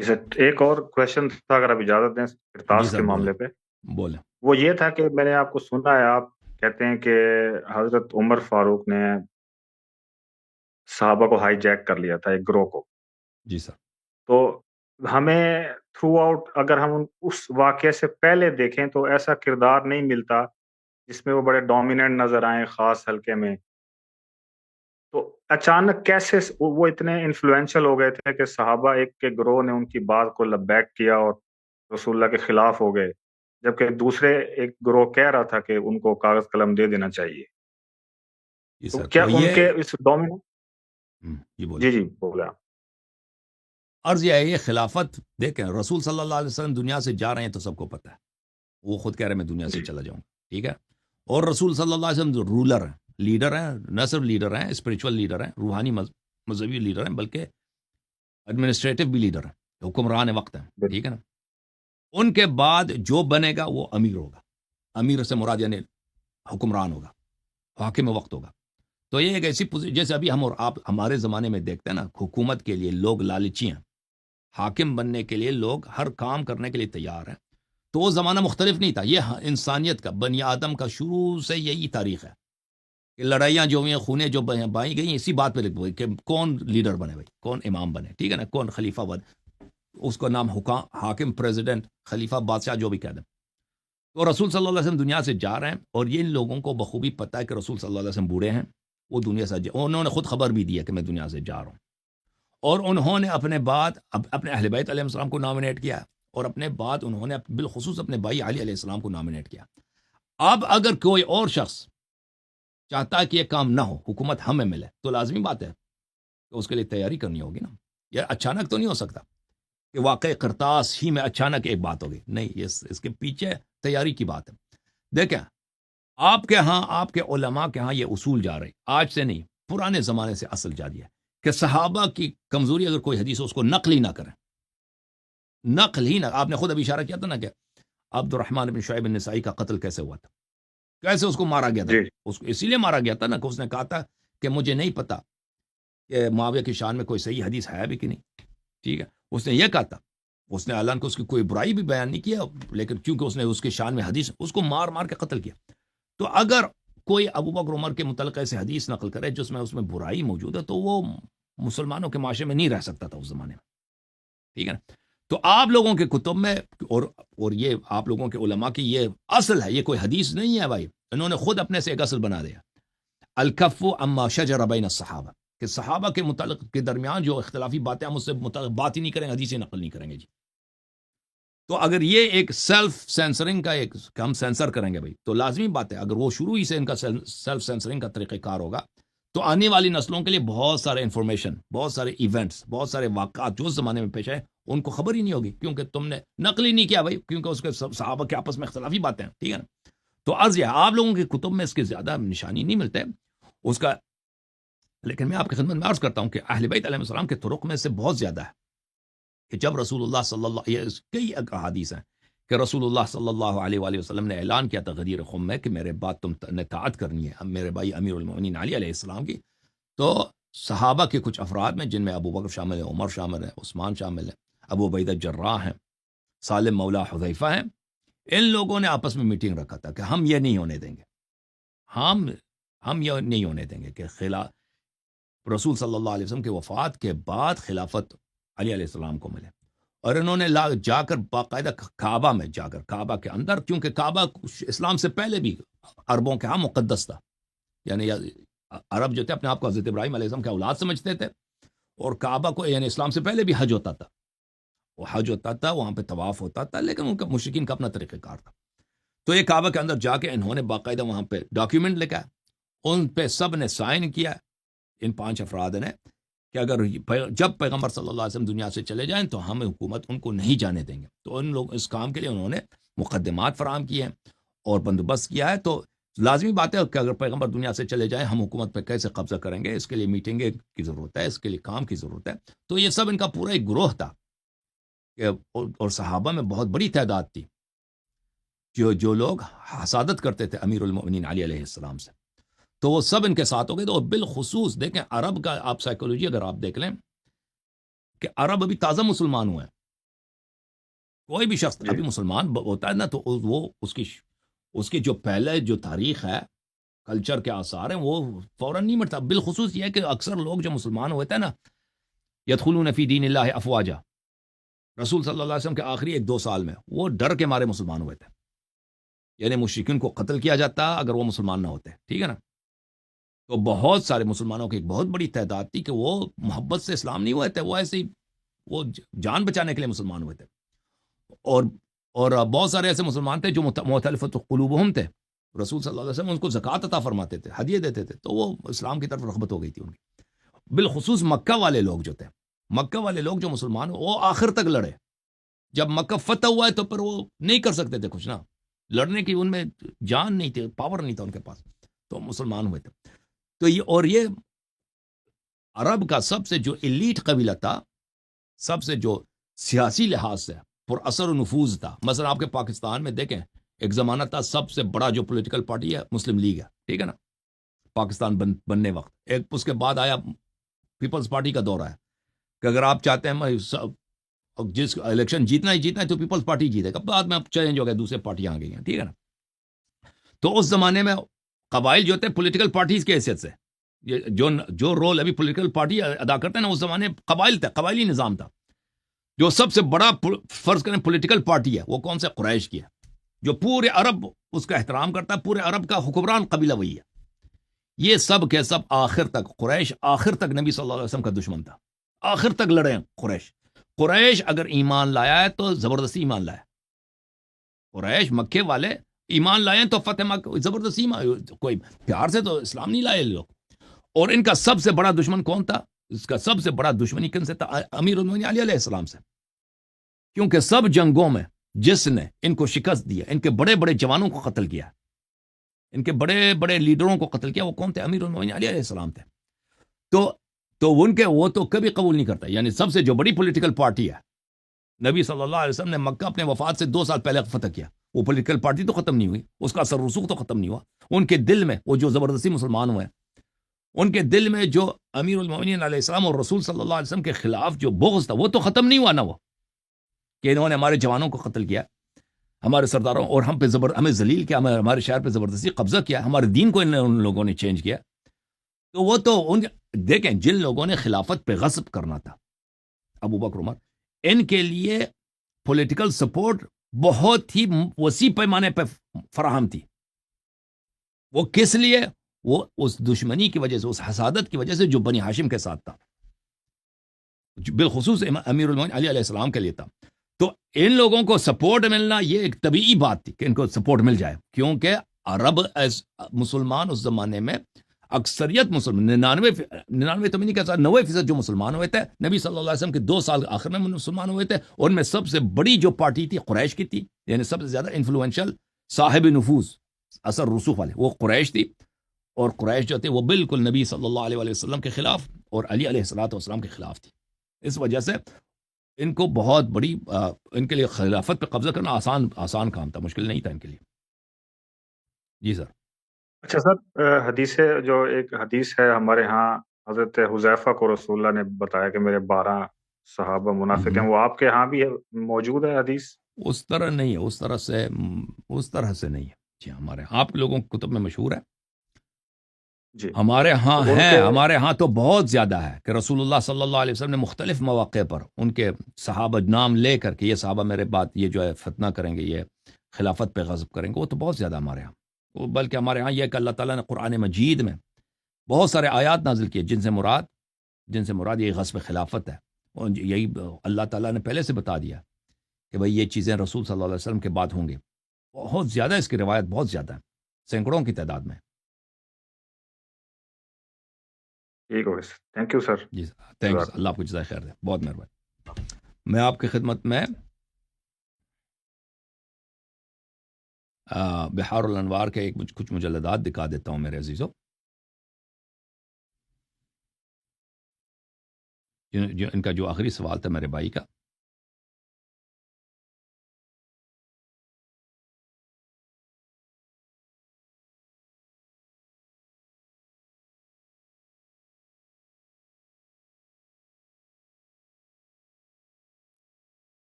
اسے ایک اور کوشچن تھا، اگر آپ اجازت دیں جی کرتاس سر کے بولیں معاملے پہ. بولیں. وہ یہ تھا کہ میں نے آپ کو سنا ہے، آپ کہتے ہیں کہ حضرت عمر فاروق نے صحابہ کو ہائی جیک کر لیا تھا، ایک گروہ کو. جی سر. تو ہمیں تھرو آؤٹ اگر ہم اس واقعے سے پہلے دیکھیں تو ایسا کردار نہیں ملتا جس میں وہ بڑے ڈومیننٹ نظر آئیں خاص حلقے میں. تو اچانک کیسے وہ اتنے انفلوئنشل ہو گئے تھے کہ صحابہ ایک کے گروہ نے ان کی بات کو لبیک کیا اور رسول اللہ کے خلاف ہو گئے، جبکہ دوسرے ایک گروہ کہہ رہا تھا کہ ان کو کاغذ قلم دے دینا چاہیے. جی تو سر. کیا تو ان یہ کے اس ڈومیننٹ. جی بولیں. جی بولا. عرض یہ ہے، یہ خلافت دیکھیں، رسول صلی اللہ علیہ وسلم دنیا سے جا رہے ہیں تو سب کو پتہ ہے. وہ خود کہہ رہے ہیں میں دنیا سے جی چلا جاؤں گا، ٹھیک ہے. اور رسول صلی اللہ علیہ وسلم جو رولر ہیں، لیڈر ہیں، نہ صرف لیڈر ہیں، اسپریچول لیڈر ہیں، روحانی مذہبی لیڈر ہیں، بلکہ ایڈمنسٹریٹو بھی لیڈر ہیں، حکمران وقت ہیں، ٹھیک ہے نا. ان کے بعد جو بنے گا وہ امیر ہوگا. امیر سے مراد یعنی حکمران ہوگا، حاکم وقت ہوگا. تو یہ ایک ایسی جیسے ابھی ہم اور آپ ہمارے زمانے میں دیکھتے ہیں نا، حکومت کے لیے لوگ لالچی ہیں، حاکم بننے کے لیے لوگ ہر کام کرنے کے لیے تیار ہیں. تو وہ زمانہ مختلف نہیں تھا. یہ انسانیت کا، بنی آدم کا شروع سے یہی تاریخ ہے کہ لڑائیاں جو ہوئی ہیں، خونے جو بائی گئی، اسی بات پہ لکھ گئی کہ کون لیڈر بنے بھائی، کون امام بنے، ٹھیک ہے نا، کون خلیفہ بنے. اس کو نام حاکم، پریزیڈنٹ، خلیفہ، بادشاہ، جو بھی کہہ دیں. تو رسول صلی اللہ علیہ وسلم دنیا سے جا رہے ہیں، اور یہ ان لوگوں کو بخوبی پتہ ہے کہ رسول صلی اللہ علیہ وسلم بوڑھے ہیں، وہ دنیا سے انہوں نے خود خبر بھی دی ہے کہ میں دنیا سے جا رہا ہوں. اور انہوں نے اپنے بعد اپنے اہل بیت علیہ السلام کو نامنیٹ کیا، اور اپنے بعد انہوں نے بالخصوص اپنے بھائی علی علیہ السلام کو نامنیٹ کیا. اب اگر کوئی اور شخص چاہتا ہے کہ یہ کام نہ ہو، حکومت ہمیں ملے، تو لازمی بات ہے کہ اس کے لیے تیاری کرنی ہوگی نا. یہ اچانک تو نہیں ہو سکتا کہ واقع کرتاس ہی میں اچانک ایک بات ہوگی، نہیں، یہ اس کے پیچھے تیاری کی بات ہے. دیکھیں، آپ کے ہاں، آپ کے علماء کے ہاں یہ اصول جا رہے، آج سے نہیں، پرانے زمانے سے اصل جاری ہے کہ صحابہ کی کمزوری اگر کوئی حدیث ہو اس کو نقل ہی نہ کریں، نقل ہی نہ. آپ نے خود ابھی اشارہ کیا تھا نا کہ عبد الرحمن بن شعیب النسائی کا قتل کیسے ہوا تھا، کیسے اس کو مارا گیا تھا. جی اس کو اسی لیے مارا گیا تھا نا کہ اس نے کہا تھا کہ مجھے نہیں پتا کہ معاویہ کی شان میں کوئی صحیح حدیث ہے بھی کہ نہیں، ٹھیک ہے. اس نے یہ کہا تھا، اس نے اعلان کو اس کی کوئی برائی بھی بیان نہیں کیا، لیکن کیونکہ اس نے اس کی شان میں حدیث، اس کو مار مار کے قتل کیا. تو اگر کوئی ابو بکر عمر کے متعلق ایسے حدیث نقل کرے جس میں اس میں برائی موجود ہے، تو وہ مسلمانوں کے معاشرے میں نہیں رہ سکتا تھا اس زمانے میں، ٹھیک ہے نا. تو آپ لوگوں کے کتب میں اور یہ آپ لوگوں کے علماء کی یہ اصل ہے، یہ کوئی حدیث نہیں ہے بھائی، انہوں نے خود اپنے سے ایک اصل بنا دیا، الکف اما شجر بین الصحابہ، کہ صحابہ کے متعلق کے درمیان جو اختلافی باتیں ہم اس سے متعلق بات ہی نہیں کریں گے، حدیثیں نقل نہیں کریں گے جی. تو اگر یہ ایک سیلف سینسرنگ کا ایک ہم سینسر کریں گے بھائی، تو لازمی بات ہے اگر وہ شروع ہی سے ان کا سیلف سینسرنگ کا طریقہ کار ہوگا، تو آنے والی نسلوں کے لیے بہت سارے انفارمیشن، بہت سارے ایونٹس، بہت سارے واقعات جو اس زمانے میں پیش آئے ان کو خبر ہی نہیں ہوگی، کیونکہ تم نے نقل ہی نہیں کیا بھائی، کیونکہ اس کے صحابہ کے آپس میں اختلافی باتیں ہیں، ٹھیک ہے نا. تو عرض یہ آپ لوگوں کی کتب میں اس کے زیادہ نشانی نہیں ملتے اس کا. لیکن میں آپ کی خدمت میں عرض کرتا ہوں کہ اہل بیت علیہ السلام کے طرق میں سے بہت زیادہ ہے کہ جب رسول اللہ صلی اللہ، یہ کئی احادیث ہیں کہ رسول اللہ صلی اللہ علیہ وآلہ وسلم نے اعلان کیا تھا غدیر خم میں کہ میرے بعد تم نے طاعت کرنی ہے میرے بھائی امیر المؤمنین علی علیہ السلام کی. تو صحابہ کے کچھ افراد میں، جن میں ابو بکر شامل ہے، عمر شامل ہے، عثمان شامل ہے، ابو عبیدہ جراح ہیں، سالم مولا حذیفہ ہیں، ان لوگوں نے آپس میں میٹنگ رکھا تھا کہ ہم یہ نہیں ہونے دیں گے، ہم یہ نہیں ہونے دیں گے کہ رسول صلی اللہ علیہ وسلم کے وفات کے بعد خلافت علی علیہ السلام کو ملے. اور انہوں نے جا کر باقاعدہ کعبہ میں جا کر، کعبہ کے اندر، کیونکہ کعبہ اسلام سے پہلے بھی عربوں کے ہاں مقدس تھا، یعنی عرب جو تھے اپنے آپ کو حضرت ابراہیم علیہ السلام کے اولاد سمجھتے تھے، اور کعبہ کو یعنی اسلام سے پہلے بھی حج ہوتا تھا، وہ حج ہوتا تھا، وہاں پہ طواف ہوتا تھا، لیکن ان کا مشرکین کا اپنا طریقہ کار تھا. تو یہ کعبہ کے اندر جا کے انہوں نے باقاعدہ وہاں پہ ڈاکیومنٹ لکھا، ان پہ سب نے سائن کیا، ان 5 افراد نے، کہ اگر جب پیغمبر صلی اللہ علیہ وسلم دنیا سے چلے جائیں تو ہم حکومت ان کو نہیں جانے دیں گے. تو ان لوگ اس کام کے لیے انہوں نے مقدمات فراہم کیے ہیں اور بندوبست کیا ہے. تو لازمی بات ہے کہ اگر پیغمبر دنیا سے چلے جائیں ہم حکومت پہ کیسے قبضہ کریں گے، اس کے لیے میٹنگیں کی ضرورت ہے، اس کے لیے کام کی ضرورت ہے. تو یہ سب ان کا پورا ایک گروہ تھا اور صحابہ میں بہت بڑی تعداد تھی جو لوگ حسادت کرتے تھے امیر المؤمنین علی علیہ السلام سے. تو وہ سب ان کے ساتھ ہو گئے. تو بالخصوص دیکھیں عرب کا آپ سائیکولوجی اگر آپ دیکھ لیں کہ عرب ابھی تازہ مسلمان ہوئے ہیں، کوئی بھی شخص جی ابھی مسلمان ہوتا ہے نا تو وہ اس کی جو پہلے جو تاریخ ہے، کلچر کے آثار ہیں، وہ فوراً نہیں مرتا. بالخصوص یہ ہے کہ اکثر لوگ جو مسلمان ہوتے ہیں نا، یدخلون فی دین اللہ افواجا، رسول صلی اللہ علیہ وسلم کے آخری 1-2 سال میں وہ ڈر کے مارے مسلمان ہوئے تھے. یعنی مشرکین کو قتل کیا جاتا اگر وہ مسلمان نہ ہوتے، ٹھیک ہے نا. تو بہت سارے مسلمانوں کی ایک بہت بڑی تعداد تھی کہ وہ محبت سے اسلام نہیں ہوئے تھے، وہ ایسے ہی وہ جان بچانے کے لیے مسلمان ہوئے تھے. اور بہت سارے ایسے مسلمان تھے جو مختلفت قلوبہم تھے. رسول صلی اللہ علیہ وسلم ان کو زکوٰۃ عطا فرماتے تھے، ہدیے دیتے تھے، تو وہ اسلام کی طرف رغبت ہو گئی تھی ان کی. بالخصوص مکہ والے لوگ جو تھے، مکہ والے لوگ جو مسلمان وہ آخر تک لڑے. جب مکہ فتح ہوا ہے تو پھر وہ نہیں کر سکتے تھے کچھ نا، لڑنے کی ان میں جان نہیں تھی، پاور نہیں تھا ان کے پاس، تو مسلمان ہوئے تھے. تو یہ عرب کا سب سے جو ایلیٹ قبیلہ تھا، سب سے جو سیاسی لحاظ سے پر اثر و نفوذ تھا. مثلا آپ کے پاکستان میں دیکھیں، ایک زمانہ تھا سب سے بڑا جو پولیٹیکل پارٹی ہے مسلم لیگ ہے، ٹھیک ہے نا. پاکستان بننے وقت ایک اس کے بعد آیا پیپلز پارٹی کا دور آیا کہ اگر آپ چاہتے ہیں جس الیکشن جیتنا ہے تو پیپلز پارٹی جیتے گا. بعد میں اب چینج ہو گیا، دوسرے پارٹیاں آ گئی ہیں، ٹھیک ہے نا. تو اس زمانے میں قبائل جو تھے پولیٹیکل پارٹیز کی حیثیت سے، جو رول ابھی پولیٹیکل پارٹی ادا کرتے ہیں نا، اس زمانے قبائل تھے، قبائلی نظام تھا. جو سب سے بڑا فرض کریں پولیٹیکل پارٹی ہے وہ کون سے؟ قریش کی ہے، جو پورے عرب اس کا احترام کرتا ہے، پورے عرب کا حکمران قبیلہ وہی ہے. یہ سب کے سب آخر تک قریش آخر تک نبی صلی اللہ علیہ وسلم کا دشمن تھا، آخر تک لڑے ہیں قریش اگر ایمان لایا ہے تو زبردستی ایمان لایا. قریش مکے والے ایمان لائے تو فتح مکہ زبردستی کوئی پیار سے تو اسلام نہیں لائے لوگ. اور ان کا سب سے بڑا دشمن کون تھا؟ اس کا سب سے بڑا دشمنی کن سے تھا؟ امیر المومنین علی علیہ السلام سے. کیونکہ سب جنگوں میں جس نے ان کو شکست دیا، ان کے بڑے بڑے جوانوں کو قتل کیا، ان کے بڑے بڑے لیڈروں کو قتل کیا، وہ کون تھے؟ امیر المومنین علی علیہ السلام تھے. تو وہ تو کبھی قبول نہیں کرتا. یعنی سب سے جو بڑی پولیٹیکل پارٹی ہے، نبی صلی اللہ علیہ وسلم نے مکہ اپنے وفات سے 2 سال پہلے فتح کیا، وہ پولیٹیکل پارٹی تو ختم نہیں ہوئی، اس کا اثر رسوخ تو ختم نہیں ہوا. ان کے دل میں وہ جو زبردستی مسلمان ہوئے، ان کے دل میں جو امیر المومنین علیہ السلام اور رسول صلی اللہ علیہ وسلم کے خلاف جو بغض تھا وہ تو ختم نہیں ہوا نا. وہ کہ انہوں نے ہمارے جوانوں کو قتل کیا، ہمارے سرداروں، اور ہمیں ذلیل کیا، ہمارے شہر پہ زبردستی قبضہ کیا، ہمارے دین کو ان لوگوں نے چینج کیا. تو وہ تو دیکھیں، جن لوگوں نے خلافت پہ غصب کرنا تھا، ابو بکر عمر، ان کے لیے پولیٹیکل سپورٹ بہت ہی وسیع پیمانے پہ فراہم تھی. وہ کس لیے؟ وہ اس دشمنی کی وجہ سے، اس حسادت کی وجہ سے جو بنی ہاشم کے ساتھ تھا، بالخصوص امیر المومنین علی علیہ السلام کے لیے تھا. تو ان لوگوں کو سپورٹ ملنا یہ ایک طبیعی بات تھی کہ ان کو سپورٹ مل جائے، کیونکہ عرب مسلمان اس زمانے میں اکثریت مسلمان 99 تو میں نہیں کہتا، 90% جو مسلمان ہوئے تھے نبی صلی اللہ علیہ وسلم کے 2 سال آخر میں مسلمان ہوئے تھے. اور ان میں سب سے بڑی جو پارٹی تھی قریش کی تھی، یعنی سب سے زیادہ انفلوئنشل، صاحب نفوذ، اثر رسوخ والے، وہ قریش تھی. اور قریش جو تھے وہ بالکل نبی صلی اللہ علیہ وسلم کے خلاف اور علی علیہ الصلوۃ والسلام کے خلاف تھی. اس وجہ سے ان کو بہت بڑی ان کے لیے خلافت پہ قبضہ کرنا آسان کام تھا، مشکل نہیں تھا ان کے لیے. جی سر. اچھا سر، ایک حدیث ہے ہمارے ہاں، حضرت حذیفہ کو رسول اللہ نے بتایا کہ میرے 12 صحابہ منافق ہیں، وہ آپ کے ہاں بھی موجود ہے حدیث؟ اس طرح نہیں ہے، اس طرح سے نہیں ہے. جی ہمارے آپ لوگوں کے کتب میں مشہور ہے، جی. ہمارے ہاں تو ان ہے، کے ہمارے ہاں تو بہت زیادہ ہے کہ رسول اللہ صلی اللہ علیہ وسلم نے مختلف مواقع پر ان کے صحابہ نام لے کر کے، یہ صحابہ میرے بعد یہ جو ہے فتنہ کریں گے، یہ خلافت پہ غضب کریں گے، وہ تو بہت زیادہ ہمارے ہاں. بلکہ ہمارے ہاں یہ کہ اللہ تعالیٰ نے قرآن مجید میں بہت سارے آیات نازل کیے جن سے مراد یہ غصب خلافت ہے. اور یہی اللہ تعالیٰ نے پہلے سے بتا دیا کہ بھئی یہ چیزیں رسول صلی اللہ علیہ وسلم کے بعد ہوں گے. بہت زیادہ اس کی روایت بہت زیادہ ہے، سینکڑوں کی تعداد میں. ٹھیک ہے، تھینک یو سر. جی تھینکس، اللہ آپ کو جزائے خیر دے، بہت مہربانی. میں آپ کی خدمت میں بحار الانوار کے کچھ مجلدات دکھا دیتا ہوں میرے عزیزوں. ان کا جو آخری سوال تھا میرے بھائی کا،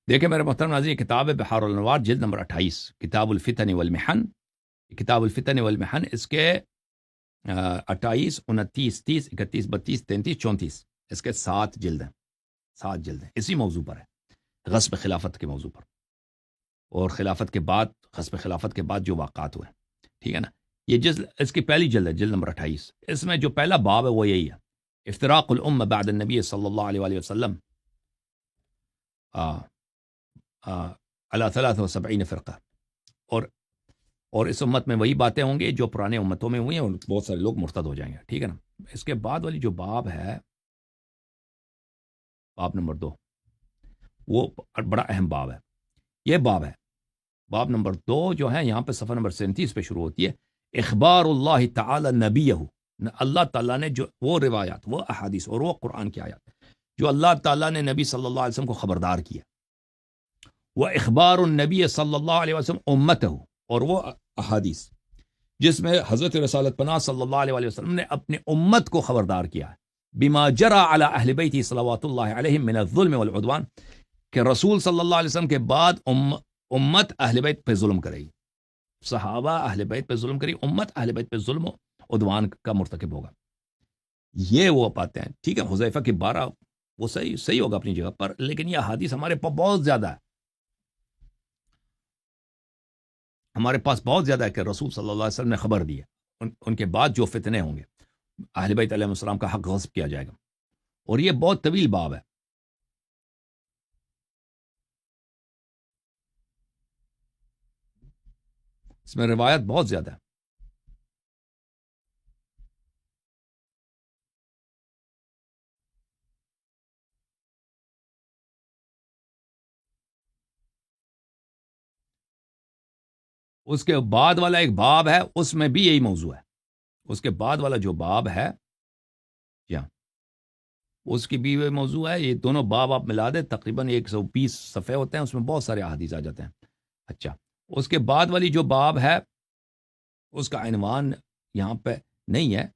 دیکھیں میرے محترم ناظرین، کتاب بحار الانوار جلد نمبر 28، کتاب الفتن والمحن، کتاب الفتن والمحن، اس کے 28، 29، 30، 31، 32، 33، 34، اس کے 7 جلد ہیں، 7 جلد ہیں، اسی موضوع پر ہے، غصب خلافت کے موضوع پر، اور خلافت کے بعد، غصب خلافت کے بعد جو واقعات ہوئے، ٹھیک ہے نا۔ یہ جلد، اس کی پہلی جلد ہے، جلد نمبر 28۔ اس میں جو پہلا باب ہے وہ یہی ہے، افتراق الامہ بعد النبی صلی اللہ علیہ وآلہ وسلم علی 73 فرقہ، اور اس امت میں وہی باتیں ہوں گی جو پرانے امتوں میں ہوئی ہیں، اور بہت سارے لوگ مرتد ہو جائیں گے، ٹھیک ہے نا۔ اس کے بعد والی جو باب ہے، باب نمبر 2، وہ بڑا اہم باب ہے، یہ باب ہے، باب نمبر 2 جو ہے یہاں پہ صفحہ نمبر 37 پہ شروع ہوتی ہے، اخبار اللہ تعالی نبیہ، اللہ تعالیٰ نے جو وہ روایات، وہ احادیث اور وہ قرآن کی آیات جو اللہ تعالیٰ نے نبی صلی اللہ علیہ وسلم کو خبردار کیا، وہ اخبار النبی صلی اللہ علیہ وسلم امتہ، اور وہ احادیث جس میں حضرت رسالت پناہ صلی اللہ علیہ وسلم نے اپنے امت کو خبردار کیا ہے، بما جرى علی اہل بیتہ صلوات اللہ علیہم من الظلم والعدوان، کہ رسول صلی اللہ علیہ وسلم کے بعد امت اہل بیت پہ ظلم کرے گی، صحابہ اہل بیت پہ ظلم کرے گی، امت اہل بیت پہ ظلم و عدوان کا مرتکب ہوگا، یہ وہ باتیں ہیں، ٹھیک ہے۔ حذیفہ کی 12 وہ صحیح ہوگا اپنی جگہ پر، لیکن یہ حدیث ہمارے پاس بہت زیادہ ہے، ہمارے پاس بہت زیادہ ہے کہ رسول صلی اللہ علیہ وسلم نے خبر دی ہے ان کے بعد جو فتنے ہوں گے، اہل بیت علیہ السلام کا حق غصب کیا جائے گا، اور یہ بہت طویل باب ہے۔ اس میں روایت بہت زیادہ ہے۔ اس کے بعد والا ایک باب ہے، اس میں بھی یہی موضوع ہے، اس کے بعد والا جو باب ہے کیا، اس کی بھی یہ موضوع ہے، یہ دونوں باب آپ ملا دیں تقریباً 120 صفحے ہوتے ہیں، اس میں بہت سارے احادیث آ جاتے ہیں۔ اچھا، اس کے بعد والی جو باب ہے اس کا عنوان یہاں پہ نہیں ہے،